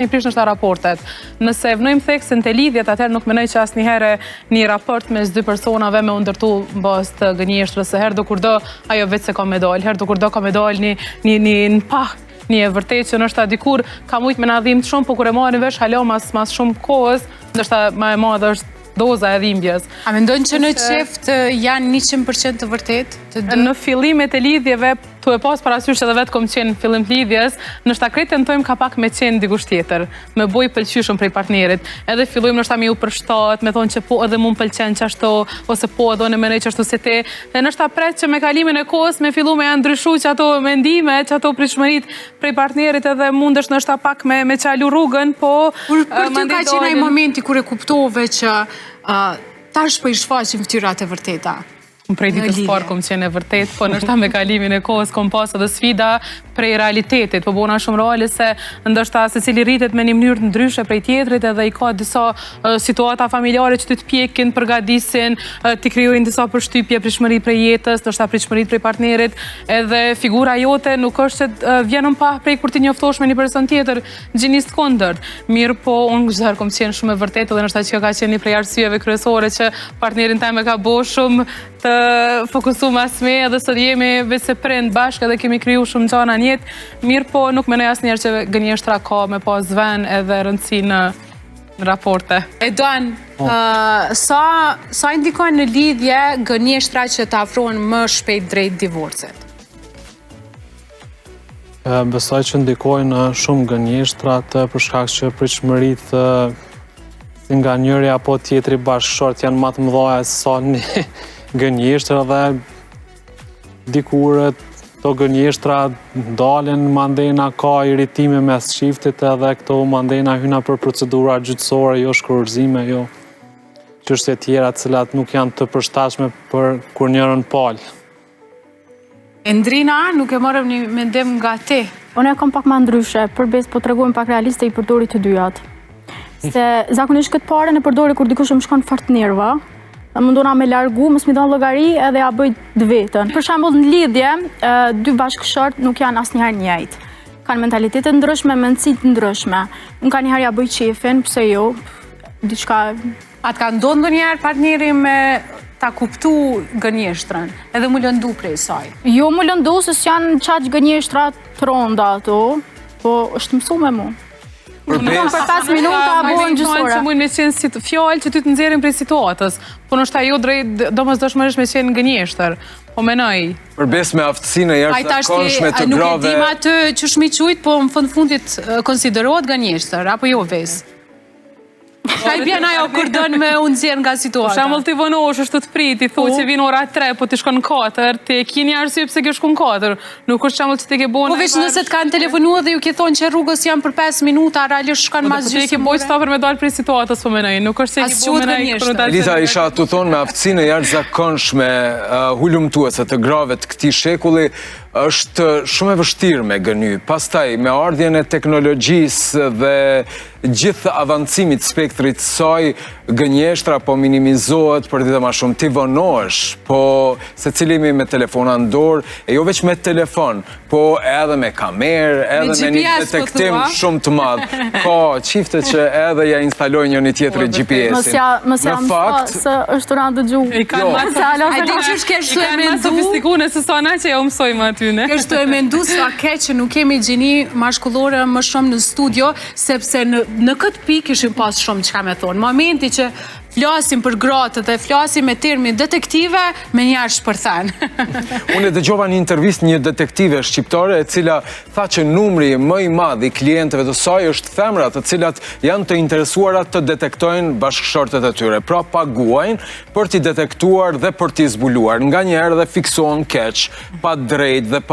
Një prish në shta raportet. Nëse vënojmë theksin të lidhjet, atëherë nuk menoj që asnjëherë një raport mes dy personave me ndërtu bazë të gënjeshtrës, herë do kur do ajo vetë se ka me dal, herë do kur do ka me dal një pah, një e vërtet që nështë dikur ka mujt me na dhimbë shumë, po kur e marrin vesh halo mas shumë kohës, nështë më e madhe është doza e dhimbjes. A mendojnë që në çift janë 100% të vërtet? Në fillimet e lidhjeve, tu e pas parasysh edhe vetë kom qenë fillim të lidhjes, nështë akret tentojmë ka pak me qenë dikush tjetër, me boj pëlqyshëm prej partnerit. Edhe fillojmë nështë mi u përshtat, me thonë që po edhe mu më pëlqen qashto, ose po edhe në menej qashtu se te. Dhe nështë apret që me kalimin e kohës me fillu me janë ndryshu që ato mendime, që ato prishmërit prej partnerit edhe mundesh nështë pak me qalu rrugën, po... Për ty ka qenë ai momenti kur e kuptove që tash po i shfaqim fytyrat e vërteta? Prej ditës parë kom qenë e vërtet, po nështë me kalimin e kohës kom pas edhe sfida prej realitetit, po bona shumë reale se ndoshta se cili rritet me një mënyrë të ndryshe prej tjetrit edhe i ka disa situata familjare që të pjekin, përgatisin, t'i krijojnë disa përshtypje, prishmëri prej jetës, ndoshta prishmëri prej partnerit, edhe figura jote nuk është që vjenën pa prej kur ti njoftosh me një person tjetër gjinisht kundërt. Mirë po, unë gjithëherë kom qenë shumë e vërtet edhe ndoshta që ka qenë një prej arsyeve kryesore që partnerin tim e ka bo shumë të fokusu mas me edhe sot jemi vetë se prind bashkë edhe kemi kriju shumë gjana njetë, mirë po nuk menoj asnjëherë që gënjeshtra ka me pas vën edhe rëndësi në raporte. Edoan, sa indikojnë në lidhje gënjeshtra që të afrohen më shpejt drejt divorcit? Besoj që ndikojnë shumë gënjeshtra të për shkak që pritshmëritë si nga njëri apo tjetri bashkëshort janë më të mëdha se sa një gënjeshtra dhe dikur këto gënjeshtra dalin mandena ka irritime mes çiftit edhe këto mandena hyna për procedura gjyqësore, jo shkruarzime, jo çështje tjera të cilat nuk janë të përshtatshme për kur njërën palë. Endrina, nuk e morëm një mendim nga ti. Unë e kam pak ma ndryshe, përbes po tregojmë pak realiste i përdori të dyjat. Se zakonisht këtë parën e përdori kur dikush më shkon fart nerva, mundona me largu, mos mi dhon llogari edhe ja bëj të vetën. Për shembull në lidhje, dy bashkëshort nuk janë asnjëherë njëjtë. Kanë mentalitete ndryshme, mendësi të ndryshme. Unë kanjëherë ja bëj qefin, pse jo? Diçka. A të ka ndodhur ndonjëherë partneri me ta kuptu gënjeshtrën, edhe mu lëndu prej saj? Jo mu lëndu, se s'janë qaq gënjeshtra të ronda ato, po është mësu me mu. Për 5 minuta abohen gjysore. Që mujnë me qenë fjallë që ty të nxjerrin prej situatës, po nështë ajo drejt domosdoshmërisht me qenë gënjeshtër, po menoj. Përbes me aftësinë e jashtëzakonshme të grave. Nuk e dim atë që shmiqujt, po në fundit konsiderohet gënjeshtër, apo jo ves? Ka i bjen ajo kur dënë me unëzirë nga situata? Për shembull ti vonosh është të priti, thu që vinë ora 3, po ti shkon 4, ti e ki një arsye pse ke shkon 4. Nuk është shembull që ti ke bënë. Po veç nëse të kanë telefonuar dhe ju ke thonë që rrugës janë për 5 minuta, realisht shkon mas gjysmë. Ti e ke bojë stopër me dalë prej situatës, po menoj. Nuk është se ke bënë me Elita isha tu thonë me aftësinë e jashtëzakonshme hulumtuese të grave të këtij shekulli është shumë e vështirë me gëny. Pastaj, me ardhjen e teknologjisë dhe gjithë avancimit spektrit saj, gënjeshtra po minimizohet për ditë ma shumë. Ti vonohesh, po se cilimi me telefona në dorë, e jo veç me telefon, po edhe me kamerë, edhe me një detektim shumë të madhë. Ka qifte që edhe ja instaloj një tjetëri GPS-in. Mësja mësua se është randë gjuhë. I kanë ma sofistikune se sa na që ja mësojmë atyne. Kështu e mendu sa ke që nuk kemi gjini mashkullore më shumë në studio, sepse në këtë pikë ishim pas shumë që ka me thonë. Momenti që flasim për gratët dhe flasim me termin detektive, me njerë shpërthen. Unë e dëgjova një intervist një detektive shqiptare e cila tha që numri më i madh i klientëve të saj është femrat të cilat janë të interesuarat të detektojnë bashkëshortet e tyre. Pra paguajnë për t'i detektuar dhe për t'i zbuluar. Nga njerë dhe fiksohen keq, pa drejt dhe pa